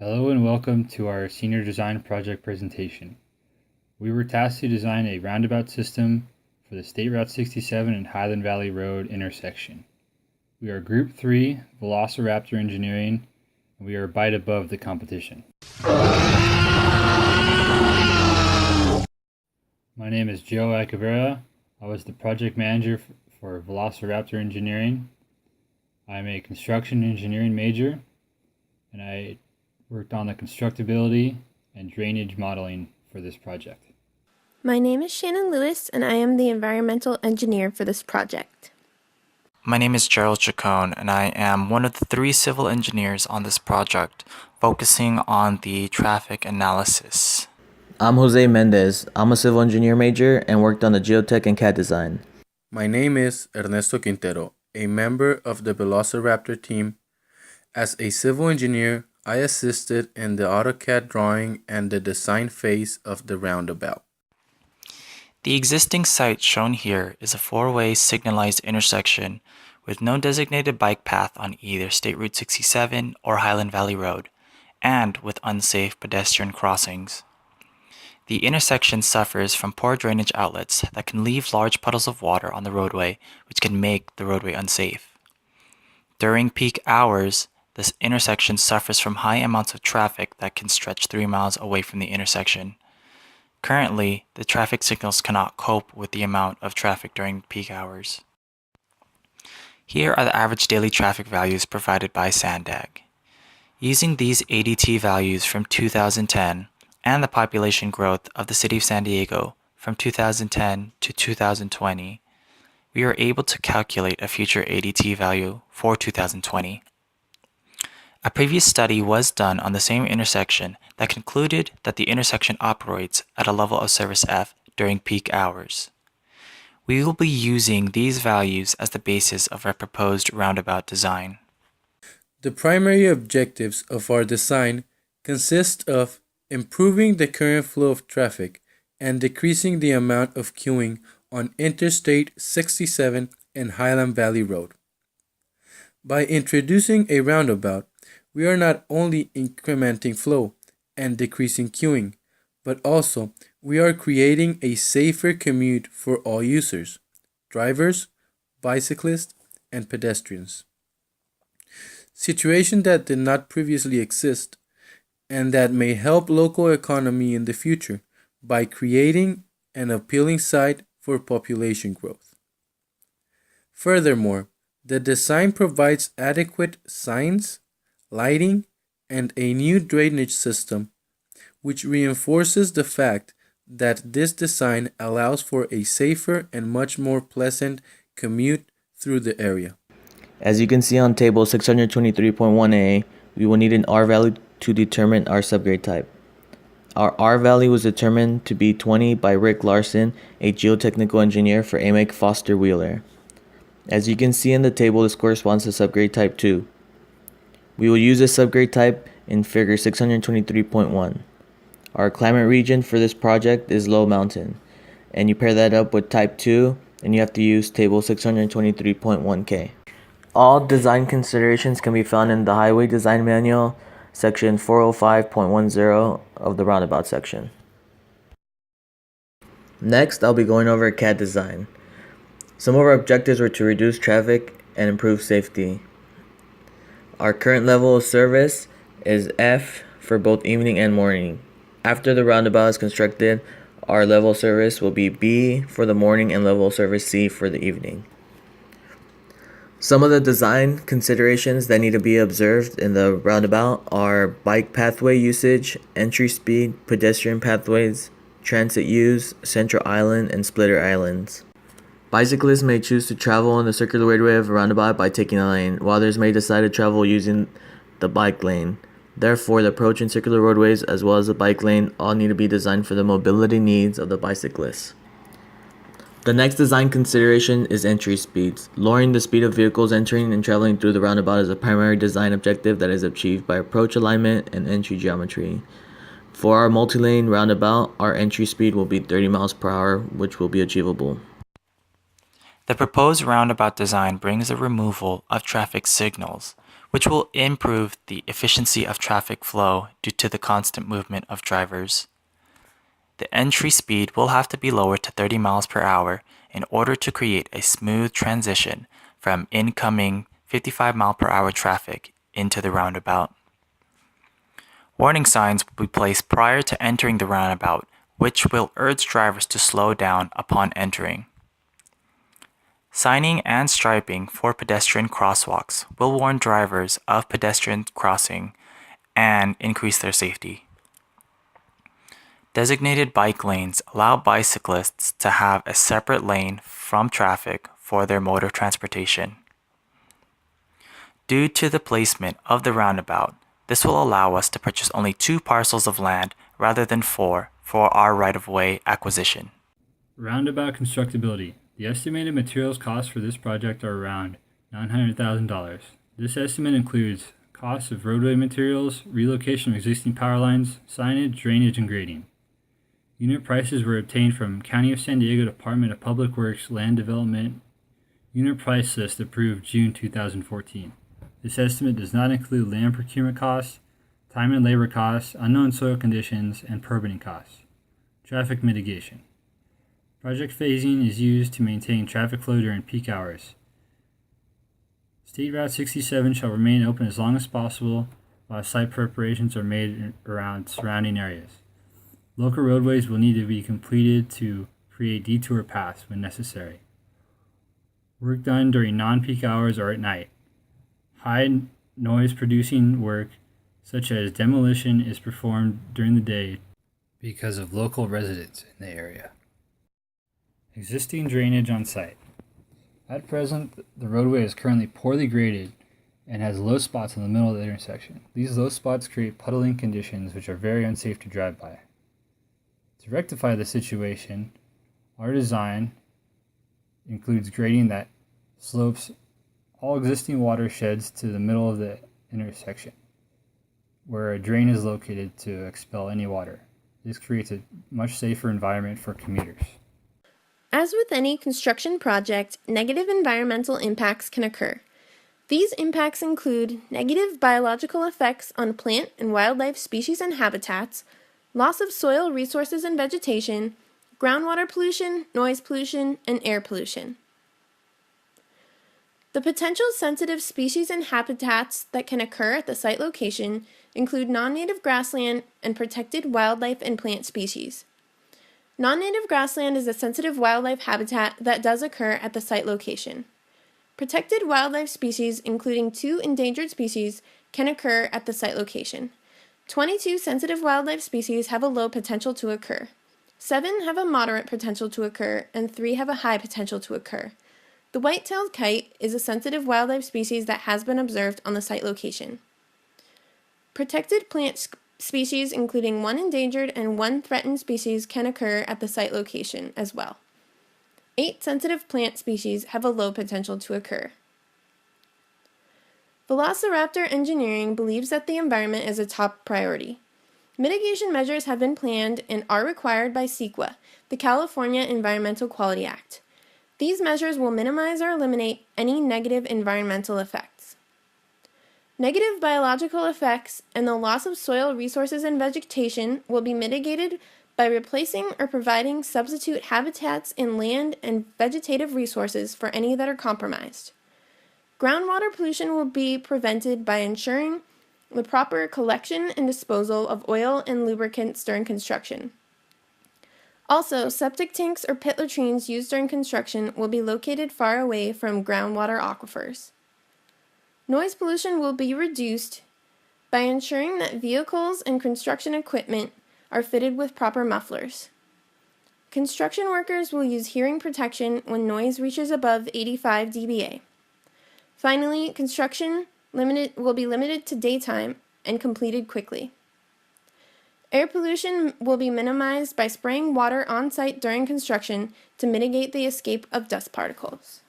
Hello and welcome to our Senior Design Project presentation. We were tasked to design a roundabout system for the State Route 67 and Highland Valley Road intersection. We are Group 3 Velociraptor Engineering, and we are a bite above the competition. My name is Joe Iacovera. I was the project manager for Velociraptor Engineering. I'm a construction engineering major, and I worked on the constructability and drainage modeling for this project. My name is Shannon Lewis, and I am the environmental engineer for this project. My name is Gerald Chacon, and I am one of the 3 civil engineers on this project, focusing on the traffic analysis. I'm Jose Mendez. I'm a civil engineer major and worked on the geotech and CAD design. My name is Ernesto Quintero, a member of the Velociraptor team. As a civil engineer, I assisted in the AutoCAD drawing and the design phase of the roundabout. The existing site shown here is a 4-way signalized intersection with no designated bike path on either State Route 67 or Highland Valley Road, and with unsafe pedestrian crossings. The intersection suffers from poor drainage outlets that can leave large puddles of water on the roadway, which can make the roadway unsafe. During peak hours, this intersection suffers from high amounts of traffic that can stretch 3 miles away from the intersection. Currently, the traffic signals cannot cope with the amount of traffic during peak hours. Here are the average daily traffic values provided by SANDAG. Using these ADT values from 2010 and the population growth of the city of San Diego from 2010 to 2020, we are able to calculate a future ADT value for 2020. A previous study was done on the same intersection that concluded that the intersection operates at a level of service F during peak hours. We will be using these values as the basis of our proposed roundabout design. The primary objectives of our design consist of improving the current flow of traffic and decreasing the amount of queuing on Interstate 67 and Highland Valley Road. By introducing a roundabout, we are not only incrementing flow and decreasing queuing, but also we are creating a safer commute for all users, drivers, bicyclists, and pedestrians. Situation that did not previously exist and that may help local economy in the future by creating an appealing site for population growth. Furthermore, the design provides adequate signs, lighting, and a new drainage system, which reinforces the fact that this design allows for a safer and much more pleasant commute through the area. As you can see on table 623.1a, we will need an R value to determine our subgrade type. Our R value was determined to be 20 by Rick Larson, a geotechnical engineer for AMEC Foster Wheeler. As you can see in the table, this corresponds to subgrade type 2. We will use this subgrade type in figure 623.1. Our climate region for this project is low mountain, and you pair that up with type 2 and you have to use table 623.1k. All design considerations can be found in the Highway Design Manual, section 405.10 of the roundabout section. Next, I'll be going over CAD design. Some of our objectives were to reduce traffic and improve safety. Our current level of service is F for both evening and morning. After the roundabout is constructed, our level of service will be B for the morning and level of service C for the evening. Some of the design considerations that need to be observed in the roundabout are bike pathway usage, entry speed, pedestrian pathways, transit use, central island, and splitter islands. Bicyclists may choose to travel in the circular roadway of a roundabout by taking a lane, while others may decide to travel using the bike lane. Therefore, the approach and circular roadways as well as the bike lane all need to be designed for the mobility needs of the bicyclists. The next design consideration is entry speeds. Lowering the speed of vehicles entering and traveling through the roundabout is a primary design objective that is achieved by approach alignment and entry geometry. For our multi-lane roundabout, our entry speed will be 30 miles per hour, which will be achievable. The proposed roundabout design brings the removal of traffic signals, which will improve the efficiency of traffic flow due to the constant movement of drivers. The entry speed will have to be lowered to 30 miles per hour in order to create a smooth transition from incoming 55 mile per hour traffic into the roundabout. Warning signs will be placed prior to entering the roundabout, which will urge drivers to slow down upon entering. Signing and striping for pedestrian crosswalks will warn drivers of pedestrian crossing and increase their safety. Designated bike lanes allow bicyclists to have a separate lane from traffic for their mode of transportation. Due to the placement of the roundabout, this will allow us to purchase only 2 parcels of land rather than 4 for our right-of-way acquisition. Roundabout constructability. The estimated materials costs for this project are around $900,000. This estimate includes costs of roadway materials, relocation of existing power lines, signage, drainage, and grading. Unit prices were obtained from County of San Diego Department of Public Works Land Development Unit Price List approved June 2014. This estimate does not include land procurement costs, time and labor costs, unknown soil conditions, and permitting costs. Traffic mitigation. Project phasing is used to maintain traffic flow during peak hours. State Route 67 shall remain open as long as possible while site preparations are made around surrounding areas. Local roadways will need to be completed to create detour paths when necessary. Work done during non-peak hours or at night. High noise producing work such as demolition is performed during the day because of local residents in the area. Existing drainage on site. At present, the roadway is currently poorly graded and has low spots in the middle of the intersection. These low spots create puddling conditions which are very unsafe to drive by. To rectify the situation, our design includes grading that slopes all existing watersheds to the middle of the intersection, where a drain is located to expel any water. This creates a much safer environment for commuters. As with any construction project, negative environmental impacts can occur. These impacts include negative biological effects on plant and wildlife species and habitats, loss of soil resources and vegetation, groundwater pollution, noise pollution, and air pollution. The potential sensitive species and habitats that can occur at the site location include non-native grassland and protected wildlife and plant species. Non-native grassland is a sensitive wildlife habitat that does occur at the site location. Protected wildlife species, including 2 endangered species, can occur at the site location. 22 sensitive wildlife species have a low potential to occur. 7 have a moderate potential to occur, and 3 have a high potential to occur. The white-tailed kite is a sensitive wildlife species that has been observed on the site location. Protected plant species, including 1 endangered and 1 threatened species, can occur at the site location as well. 8 sensitive plant species have a low potential to occur. Velociraptor Engineering believes that the environment is a top priority. Mitigation measures have been planned and are required by CIVE, the California Environmental Quality Act. These measures will minimize or eliminate any negative environmental effects. Negative biological effects and the loss of soil resources and vegetation will be mitigated by replacing or providing substitute habitats in land and vegetative resources for any that are compromised. Groundwater pollution will be prevented by ensuring the proper collection and disposal of oil and lubricants during construction. Also, septic tanks or pit latrines used during construction will be located far away from groundwater aquifers. Noise pollution will be reduced by ensuring that vehicles and construction equipment are fitted with proper mufflers. Construction workers will use hearing protection when noise reaches above 85 dBA. Finally, construction will be limited to daytime and completed quickly. Air pollution will be minimized by spraying water on site during construction to mitigate the escape of dust particles.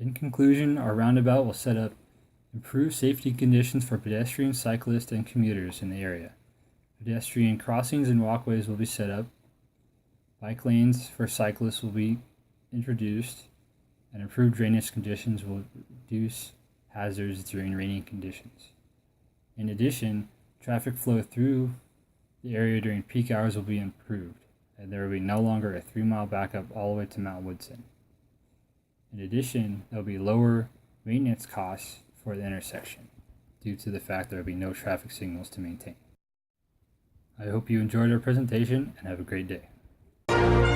In conclusion, our roundabout will set up improved safety conditions for pedestrians, cyclists, and commuters in the area. Pedestrian crossings and walkways will be set up. Bike lanes for cyclists will be introduced, and improved drainage conditions will reduce hazards during rainy conditions. In addition, traffic flow through the area during peak hours will be improved, and there will be no longer a 3-mile backup all the way to Mount Woodson. In addition, there will be lower maintenance costs for the intersection due to the fact there will be no traffic signals to maintain. I hope you enjoyed our presentation and have a great day.